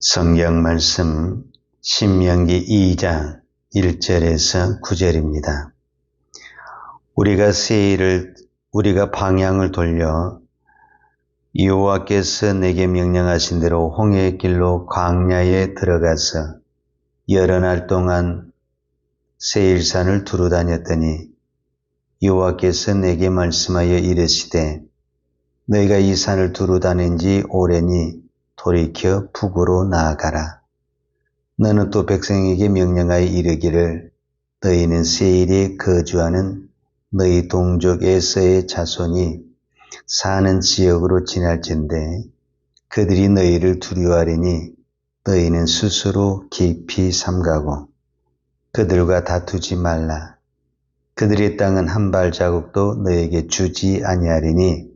성경 말씀 신명기 2장 1절에서 9절입니다. 우리가 방향을 돌려 여호와께서 내게 명령하신 대로 홍해의 길로 광야에 들어가서 여러 날 동안 세일산을 두루 다녔더니 여호와께서 내게 말씀하여 이르시되 너희가 이 산을 두루 다닌 지 오래니 돌이켜 북으로 나아가라. 너는 또 백성에게 명령하여 이르기를 너희는 세일에 거주하는 너희 동족 에서의 자손이 사는 지역으로 지날진대 그들이 너희를 두려워하리니 너희는 스스로 깊이 삼가고 그들과 다투지 말라. 그들의 땅은 한 발자국도 너희에게 주지 아니하리니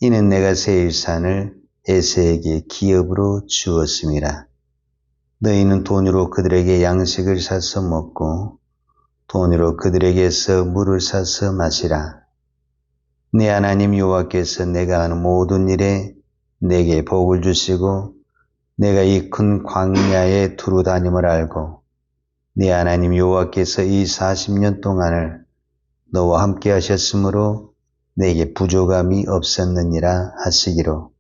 이는 내가 세일산을 에서에게 기업으로 주었음이라. 너희는 돈으로 그들에게 양식을 사서 먹고 돈으로 그들에게서 물을 사서 마시라. 내 하나님 여호와께서 내가 하는 모든 일에 내게 복을 주시고 내가 이 큰 광야에 두루 다님을 알고 내 하나님 여호와께서 이 40년 동안을 너와 함께 하셨으므로 내게 부족함이 없었느니라 하시기로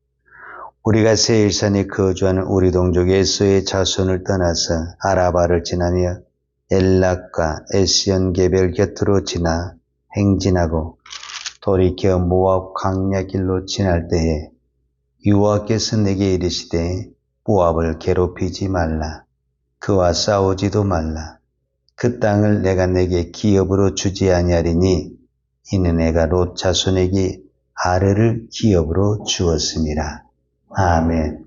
우리가 세일산에 거주하는 우리 동족 에서의 자손을 떠나서 아라바를 지나며 엘락과 에스연게벨 곁으로 지나 행진하고 돌이켜 모압 광야 길로 지날 때에 여호와께서 내게 이르시되 모압을 괴롭히지 말라. 그와 싸우지도 말라. 그 땅을 내가 내게 기업으로 주지 아니하리니 이는 내가 롯 자손에게 아르를 기업으로 주었음이라. 아멘.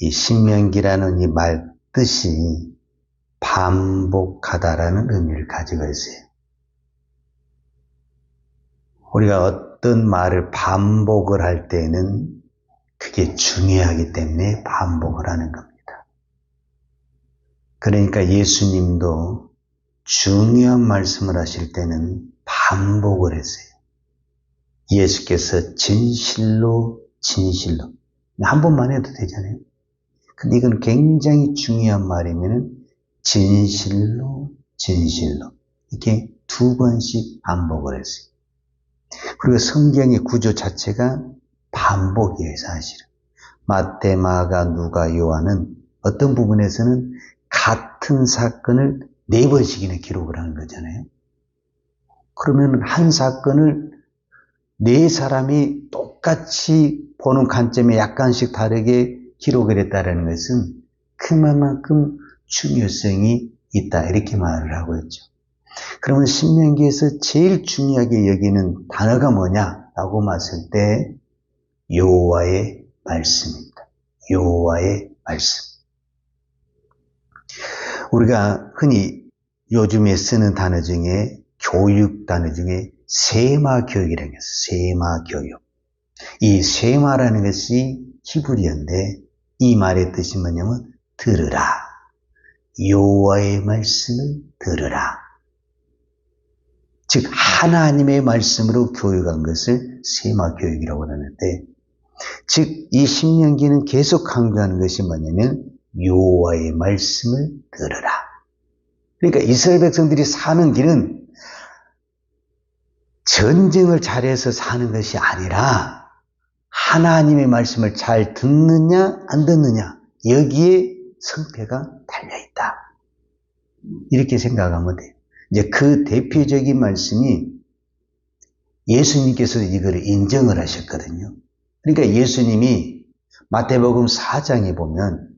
이 신명기라는 이 말 뜻이 반복하다라는 의미를 가지고 있어요. 우리가 어떤 말을 반복을 할 때는 그게 중요하기 때문에 반복을 하는 겁니다. 그러니까 예수님도 중요한 말씀을 하실 때는 반복을 했어요. 예수께서 진실로 한 번만 해도 되잖아요. 근데 이건 굉장히 중요한 말이면은 진실로 이렇게 2번씩 반복을 했어요. 그리고 성경의 구조 자체가 반복이에요. 사실은 마태, 마가, 누가, 요한은 어떤 부분에서는 같은 사건을 4번씩이나 기록을 하는 거잖아요. 그러면 한 사건을 4사람이 똑같이 보는 관점에 약간씩 다르게 기록을 했다는 것은 그만큼 중요성이 있다 이렇게 말을 하고 있죠. 그러면 신명기에서 제일 중요하게 여기는 단어가 뭐냐라고 봤을 때 여호와의 말씀입니다. 여호와의 말씀. 우리가 흔히 요즘에 쓰는 단어 중에 교육 단어 중에 세마 교육이라는 게 있어요. 세마 교육. 이 세마라는 것이 히브리어인데 이 말의 뜻이 뭐냐면 들으라. 여호와의 말씀을 들으라. 즉 하나님의 말씀으로 교육한 것을 세마 교육이라고 하는데 즉 이 신명기는 계속 강조하는 것이 뭐냐면 여호와의 말씀을 들으라. 그러니까 이스라엘 백성들이 사는 길은 전쟁을 잘해서 사는 것이 아니라 하나님의 말씀을 잘 듣느냐 안 듣느냐 여기에 성패가 달려있다. 이렇게 생각하면 돼요. 이제 그 대표적인 말씀이 예수님께서 이걸 인정을 하셨거든요. 그러니까 예수님이 마태복음 4장에 보면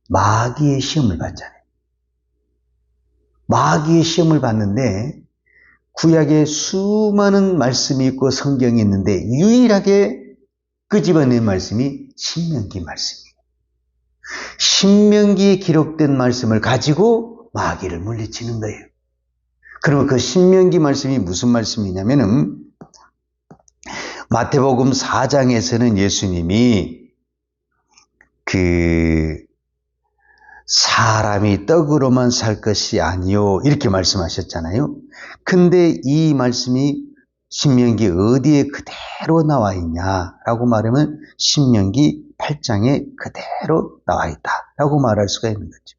마귀의 시험을 받잖아요. 마귀의 시험을 받는데 구약에 수많은 말씀이 있고 성경이 있는데 유일하게 끄집어낸 말씀이 신명기 말씀이에요. 신명기에 기록된 말씀을 가지고 마귀를 물리치는 거예요. 그러면 그 신명기 말씀이 무슨 말씀이냐면은 마태복음 4장에서는 예수님이 사람이 떡으로만 살 것이 아니요 이렇게 말씀하셨잖아요. 근데 이 말씀이 신명기 어디에 그대로 나와 있냐라고 말하면 신명기 8장에 그대로 나와 있다라고 말할 수가 있는 거죠.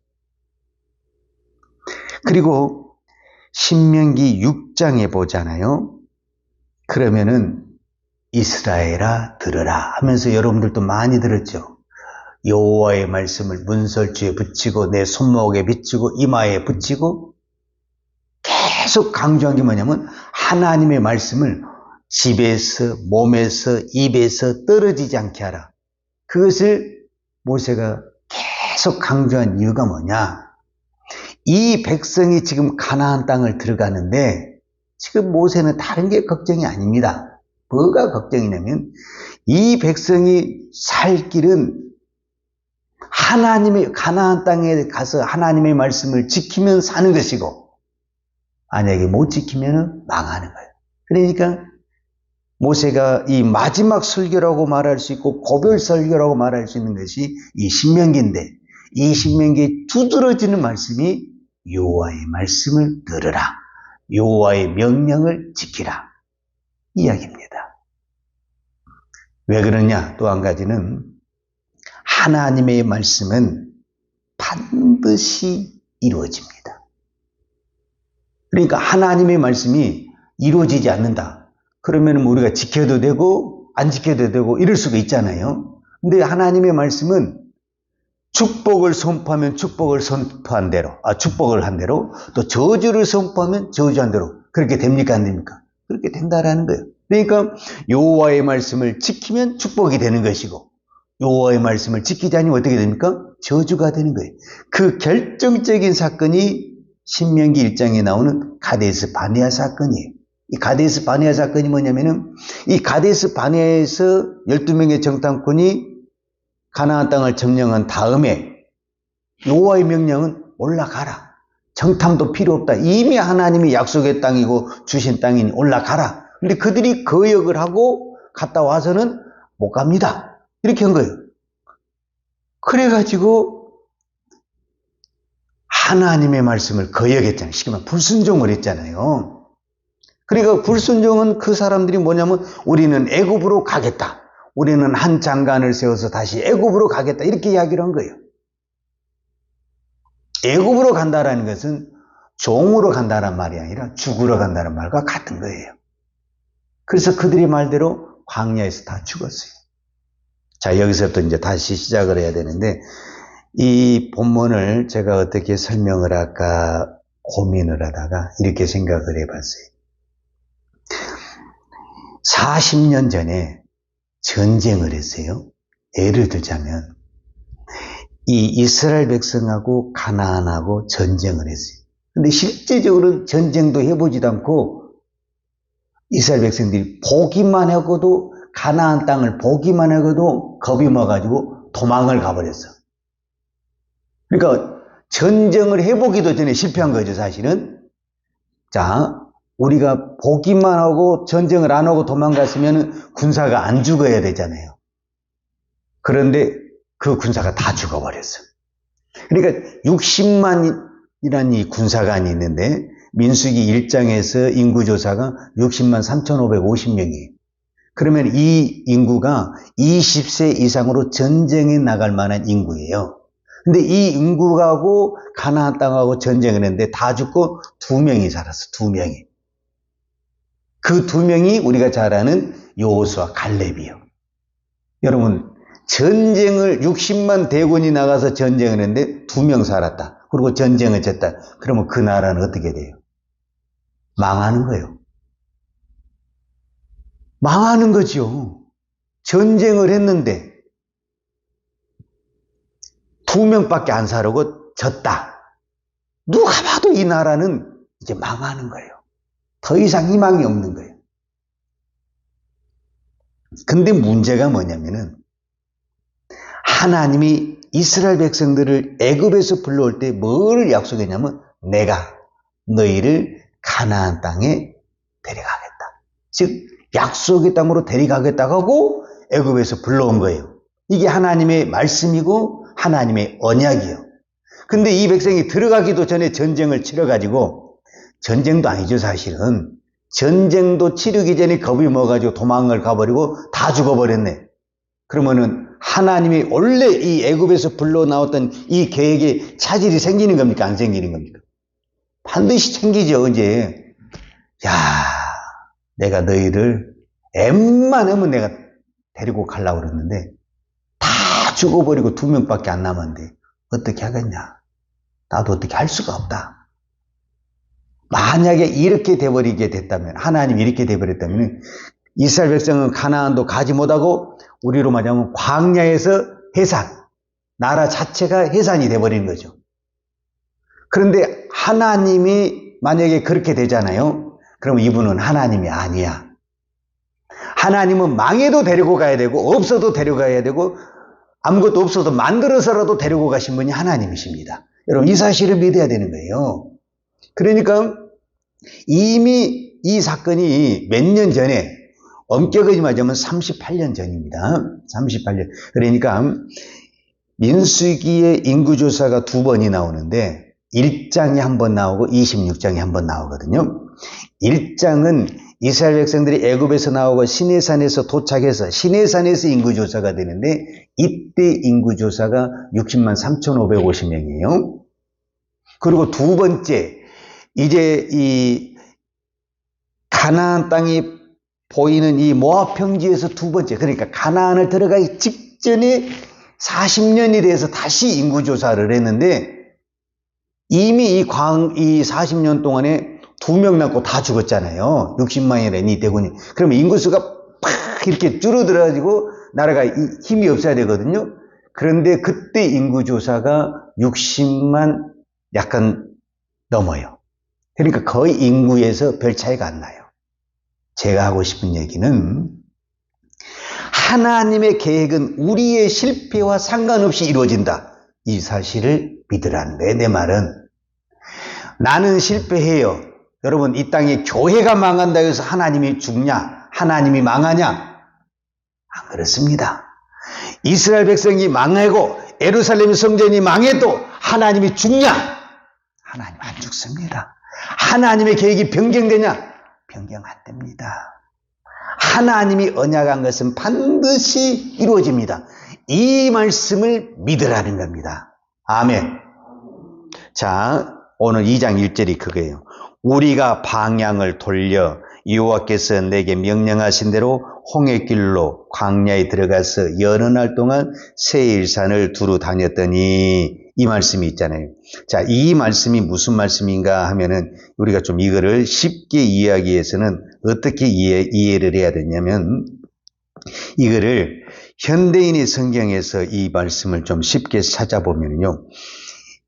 그리고 신명기 6장에 보잖아요. 그러면은 이스라엘아 들으라 하면서 여러분들도 많이 들었죠. 여호와의 말씀을 문설주에 붙이고 내 손목에 비치고 이마에 붙이고, 계속 강조한 게 뭐냐면 하나님의 말씀을 집에서 몸에서 입에서 떨어지지 않게 하라. 그것을 모세가 계속 강조한 이유가 뭐냐? 이 백성이 지금 가나안 땅을 들어가는데 지금 모세는 다른 게 걱정이 아닙니다. 뭐가 걱정이냐면 이 백성이 살 길은 하나님의 가나안 땅에 가서 하나님의 말씀을 지키면 사는 것이고, 만약에 못 지키면 망하는 거예요. 그러니까 모세가 이 마지막 설교라고 말할 수 있고 고별 설교라고 말할 수 있는 것이 이 신명기인데, 이 신명기에 두드러지는 말씀이 여호와의 말씀을 들으라, 여호와의 명령을 지키라 이야기입니다. 왜 그러냐? 또 한 가지는 하나님의 말씀은 반드시 이루어집니다. 그러니까 하나님의 말씀이 이루어지지 않는다. 그러면 우리가 지켜도 되고 안 지켜도 되고 이럴 수가 있잖아요. 근데 하나님의 말씀은 축복을 선포하면 축복을 선포한 대로, 축복을 한 대로, 또 저주를 선포하면 저주한 대로 그렇게 됩니까? 안 됩니까? 그렇게 된다라는 거예요. 그러니까 여호와의 말씀을 지키면 축복이 되는 것이고, 여호와의 말씀을 지키지 않으면 어떻게 됩니까? 저주가 되는 거예요. 그 결정적인 사건이 신명기 1장에 나오는 가데스 바네아 사건이에요. 이 가데스 바네아 사건이 뭐냐면은, 이 가데스 바네아에서 12명의 정탐꾼이 가나안 땅을 점령한 다음에 여호와의 명령은 올라가라. 정탐도 필요 없다. 이미 하나님이 약속의 땅이고 주신 땅이니 올라가라. 근데 그들이 거역을 하고 갔다 와서는 못 갑니다. 이렇게 한 거예요. 그래가지고 하나님의 말씀을 거역했잖아요. 쉽게 말하면 불순종을 했잖아요. 그러니까 불순종은 그 사람들이 뭐냐면 우리는 애굽으로 가겠다. 우리는 한 장관을 세워서 다시 애굽으로 가겠다. 이렇게 이야기를 한 거예요. 애굽으로 간다라는 것은 종으로 간다는 말이 아니라 죽으러 간다는 말과 같은 거예요. 그래서 그들이 말대로 광야에서 다 죽었어요. 자, 여기서부터 이제 다시 시작을 해야 되는데, 이 본문을 제가 어떻게 설명을 할까 고민을 하다가 이렇게 생각을 해봤어요. 40년 전에 전쟁을 했어요. 예를 들자면 이 이스라엘 백성하고 가나안하고 전쟁을 했어요. 근데 실제적으로는 전쟁도 해보지도 않고 이스라엘 백성들이 보기만 하고도, 가나안 땅을 보기만 하고도 겁이 나가지고 도망을 가버렸어. 그러니까 전쟁을 해보기도 전에 실패한 거죠, 사실은. 자, 우리가 보기만 하고 전쟁을 안 하고 도망갔으면 군사가 안 죽어야 되잖아요. 그런데 그 군사가 다 죽어버렸어. 그러니까 60만이라는 이 군사관이 있는데 민수기 1장에서 인구조사가 60만 3,550명이에요. 그러면 이 인구가 20세 이상으로 전쟁에 나갈 만한 인구예요. 근데 이 인구하고 가나안 땅하고 전쟁을 했는데 다 죽고 2명이 살았어. 2명이. 그 2명이 우리가 잘 아는 여호수아 갈렙이요. 여러분, 전쟁을 60만 대군이 나가서 전쟁을 했는데 2명 살았다. 그리고 전쟁을 졌다. 그러면 그 나라는 어떻게 돼요? 망하는 거예요. 망하는 거죠. 전쟁을 했는데 2명밖에 안 살고 졌다. 누가 봐도 이 나라는 이제 망하는 거예요. 더 이상 희망이 없는 거예요. 근데 문제가 뭐냐면은 하나님이 이스라엘 백성들을 애굽에서 불러올 때 뭘 약속했냐면 내가 너희를 가나안 땅에 데려가겠다. 즉 약속의 땅으로 데려가겠다고 하고 애굽에서 불러온 거예요. 이게 하나님의 말씀이고 하나님의 언약이요. 근데 이 백성이 들어가기도 전에 전쟁을 치러가지고, 전쟁도 아니죠 사실은. 전쟁도 치르기 전에 겁이 먹어가지고 도망을 가버리고 다 죽어버렸네. 그러면은 하나님이 원래 이 애굽에서 불러 나왔던 이 계획에 차질이 생기는 겁니까? 안 생기는 겁니까? 반드시 생기죠. 이제 야, 내가 너희를 웬만하면 내가 데리고 가려고 그랬는데 다 죽어버리고 2명밖에 안 남았는데 어떻게 하겠냐? 나도 어떻게 할 수가 없다. 만약에 이렇게 돼버리게 됐다면, 하나님이 이렇게 돼버렸다면 이스라엘 백성은 가나안도 가지 못하고 우리로 말하면 광야에서 해산, 나라 자체가 해산이 돼버린 거죠. 그런데 하나님이 만약에 그렇게 되잖아요. 그러면 이분은 하나님이 아니야. 하나님은 망해도 데리고 가야 되고 없어도 데려가야 되고 아무것도 없어도 만들어서라도 데리고 가신 분이 하나님이십니다. 여러분, 이 사실을 믿어야 되는 거예요. 그러니까 이미 이 사건이 몇 년 전에, 엄격하게 말하자면 38년 전입니다. 38년. 그러니까 민수기의 인구조사가 2번이 나오는데 1장이 한 번 나오고 26장이 한 번 나오거든요. 1장은 이스라엘 백성들이 애굽에서 나오고 시내산에서 도착해서 시내산에서 인구조사가 되는데 이때 인구조사가 60만 3,550명이에요. 그리고 두 번째, 이제 이 가나안 땅이 보이는 이 모압 평지에서 두 번째, 그러니까 가나안을 들어가기 직전에 40년이 돼서 다시 인구조사를 했는데 이미 이 40년 동안에 2명 남고 다 죽었잖아요. 60만이라니 대군이. 그러면 인구수가 팍 이렇게 줄어들어가지고 나라가 힘이 없어야 되거든요. 그런데 그때 인구조사가 60만 약간 넘어요. 그러니까 거의 인구에서 별 차이가 안 나요. 제가 하고 싶은 얘기는 하나님의 계획은 우리의 실패와 상관없이 이루어진다. 이 사실을 믿으라는 거예요. 내 말은 나는 실패해요. 여러분, 이 땅에 교회가 망한다 해서 하나님이 죽냐? 하나님이 망하냐? 안 그렇습니다. 이스라엘 백성이 망하고 예루살렘 성전이 망해도 하나님이 죽냐? 하나님 안 죽습니다. 하나님의 계획이 변경되냐? 변경 안 됩니다. 하나님이 언약한 것은 반드시 이루어집니다. 이 말씀을 믿으라는 겁니다. 아멘. 자, 오늘 2장 1절이 그거예요. 우리가 방향을 돌려 여호와께서 내게 명령하신 대로 홍해길로 광야에 들어가서 여러 날 동안 세일산을 두루 다녔더니, 이 말씀이 있잖아요. 자, 이 말씀이 무슨 말씀인가 하면은 우리가 좀 이거를 쉽게 이해하기 위해서는 어떻게 이해를 해야 되냐면, 이거를 현대인의 성경에서 이 말씀을 좀 쉽게 찾아보면요,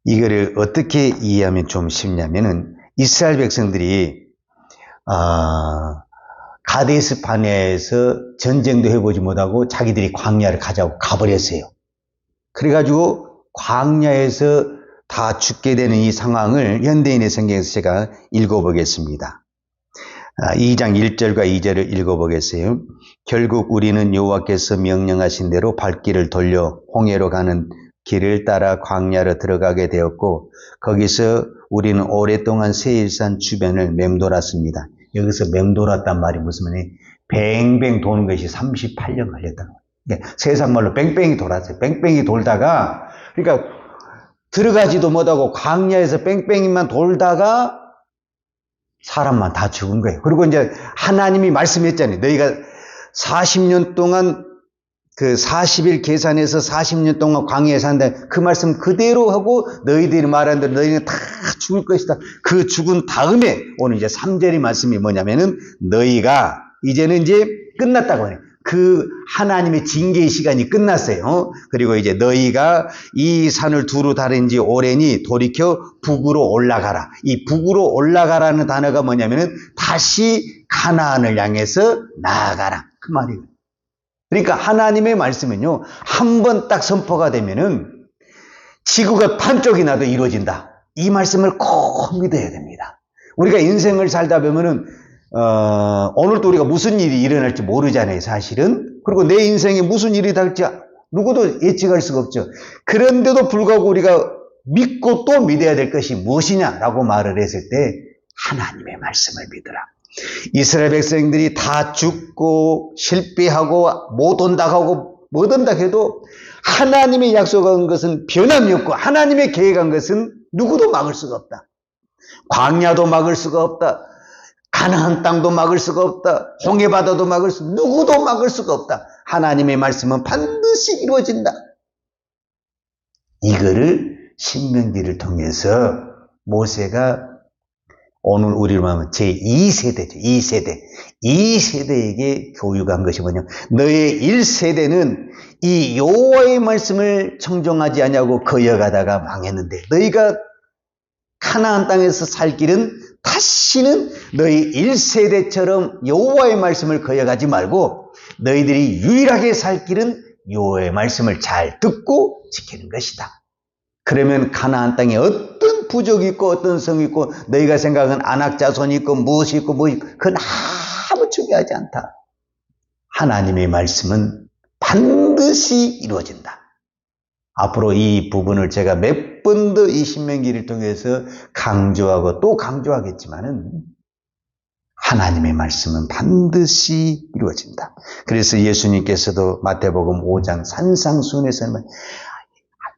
이거를 어떻게 이해하면 좀 쉽냐면은 이스라엘 백성들이 가데스 바네아에서 전쟁도 해보지 못하고 자기들이 광야를 가자고 가버렸어요. 그래가지고 광야에서 다 죽게 되는 이 상황을 현대인의 성경에서 제가 읽어보겠습니다. 2장 1절과 2절을 읽어보겠어요. 결국 우리는 여호와께서 명령하신 대로 발길을 돌려 홍해로 가는 길을 따라 광야로 들어가게 되었고 거기서 우리는 오랫동안 세일산 주변을 맴돌았습니다. 여기서 맴돌았단 말이 무슨 말이에요? 뱅뱅 도는 것이 38년 걸렸다는 거예요. 세상말로 뺑뺑이 돌았어요. 뺑뺑이 돌다가, 그러니까 들어가지도 못하고 광야에서 뺑뺑이만 돌다가 사람만 다 죽은 거예요. 그리고 이제 하나님이 말씀했잖아요. 너희가 40년 동안 그 40일 계산해서 40년 동안 광야에 산다. 그 말씀 그대로 하고 너희들이 말한 대로 너희는 다 죽을 것이다. 그 죽은 다음에 오늘 이제 3절의 말씀이 뭐냐면은 너희가 이제는 이제 끝났다고 해요. 그 하나님의 징계의 시간이 끝났어요. 그리고 이제 너희가 이 산을 두루 다른 지 오래니 돌이켜 북으로 올라가라. 이 북으로 올라가라는 단어가 뭐냐면은 다시 가나안을 향해서 나아가라. 그 말이에요. 그러니까 하나님의 말씀은요, 한 번 딱 선포가 되면은 지구가 반쪽이 나도 이루어진다. 이 말씀을 꼭 믿어야 됩니다. 우리가 인생을 살다 보면은 오늘도 우리가 무슨 일이 일어날지 모르잖아요, 사실은. 그리고 내 인생에 무슨 일이 닿을지 누구도 예측할 수가 없죠. 그런데도 불구하고 우리가 믿고 또 믿어야 될 것이 무엇이냐라고 말을 했을 때 하나님의 말씀을 믿으라. 이스라엘 백성들이 다 죽고 실패하고 못 온다 하고 못 온다 해도 하나님의 약속한 것은 변함이 없고 하나님의 계획한 것은 누구도 막을 수가 없다. 광야도 막을 수가 없다. 가나안 땅도 막을 수가 없다. 홍해바다도 누구도 막을 수가 없다. 하나님의 말씀은 반드시 이루어진다. 이거를 신명기를 통해서 모세가 오늘 우리로 하면 제2세대죠. 2세대. 2세대에게 교육한 것이 뭐냐. 너의 1세대는 이 여호와의 말씀을 청종하지 않냐고 거여가다가 망했는데 너희가 가나안 땅에서 살 길은 다시는 너희 1세대처럼 여호와의 말씀을 거여가지 말고 너희들이 유일하게 살 길은 여호와의 말씀을 잘 듣고 지키는 것이다. 그러면 가나안 땅에 어떤 부족이 있고 어떤 성이 있고 너희가 생각하는 안악자손이 있고 무엇이 있고 그건 아무 중요하지 않다. 하나님의 말씀은 반드시 이루어진다. 앞으로 이 부분을 제가 몇 번 더 이 신명기를 통해서 강조하고 또 강조하겠지만은 하나님의 말씀은 반드시 이루어진다. 그래서 예수님께서도 마태복음 5장 산상수훈에서는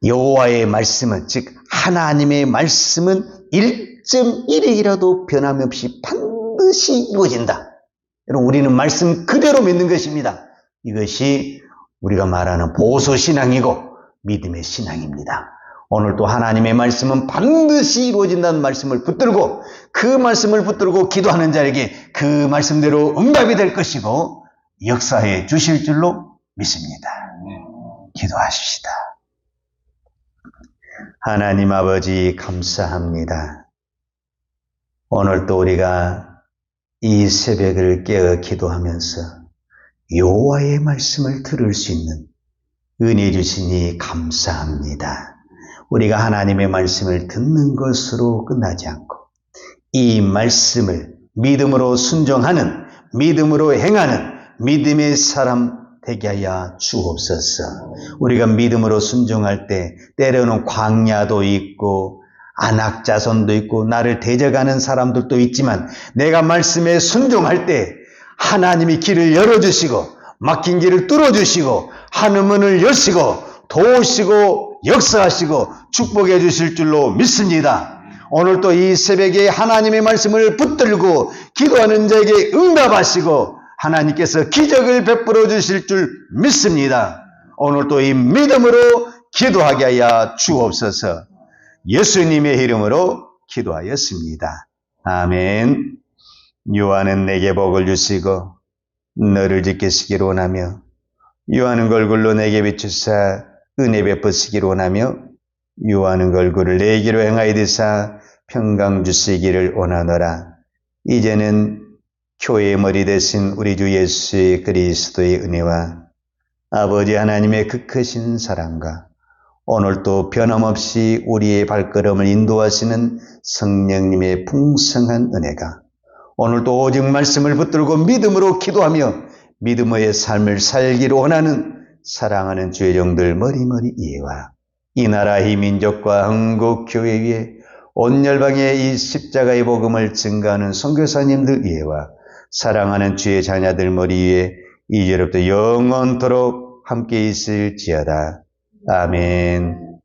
여호와의 말씀은 즉 하나님의 말씀은 1.1이라도 변함없이 반드시 이루어진다. 여러분 우리는 말씀 그대로 믿는 것입니다. 이것이 우리가 말하는 보수신앙이고 믿음의 신앙입니다. 오늘 또 하나님의 말씀은 반드시 이루어진다는 말씀을 붙들고 그 말씀을 붙들고 기도하는 자에게 그 말씀대로 응답이 될 것이고 역사해 주실 줄로 믿습니다. 기도하십시다. 하나님 아버지 감사합니다. 오늘 또 우리가 이 새벽을 깨어 기도하면서 여호와의 말씀을 들을 수 있는 은혜 주시니 감사합니다. 우리가 하나님의 말씀을 듣는 것으로 끝나지 않고 이 말씀을 믿음으로 순종하는 믿음으로 행하는 믿음의 사람 되게 하여 주옵소서. 우리가 믿음으로 순종할 때 때로는 광야도 있고 안악자손도 있고 나를 대적하는 사람들도 있지만 내가 말씀에 순종할 때 하나님이 길을 열어주시고 막힌 길을 뚫어주시고 하늘문을 여시고 도우시고 역사하시고 축복해 주실 줄로 믿습니다. 오늘 또 이 새벽에 하나님의 말씀을 붙들고 기도하는 자에게 응답하시고 하나님께서 기적을 베풀어 주실 줄 믿습니다. 오늘 또 이 믿음으로 기도하게 하여 주옵소서. 예수님의 이름으로 기도하였습니다. 아멘. 요한은 내게 복을 주시고 너를 지키시기를 원하며 요한은 얼굴로 내게 비추사 은혜 베푸시기를 원하며 요한은 얼굴을 내기로 행하여 드사 평강 주시기를 원하노라. 이제는 교회의 머리 되신 우리 주 예수 그리스도의 은혜와 아버지 하나님의 그 크신 사랑과 오늘도 변함없이 우리의 발걸음을 인도하시는 성령님의 풍성한 은혜가 오늘도 오직 말씀을 붙들고 믿음으로 기도하며 믿음의 삶을 살기를 원하는 사랑하는 주의 종들 머리머리 이해와 이 나라 이 민족과 한국교회 위에 온 열방에 이 십자가의 복음을 증거하는 선교사님들 이해와 사랑하는 주의 자녀들 머리 위에 이제로부터 영원토록 함께 있을지어다. 아멘.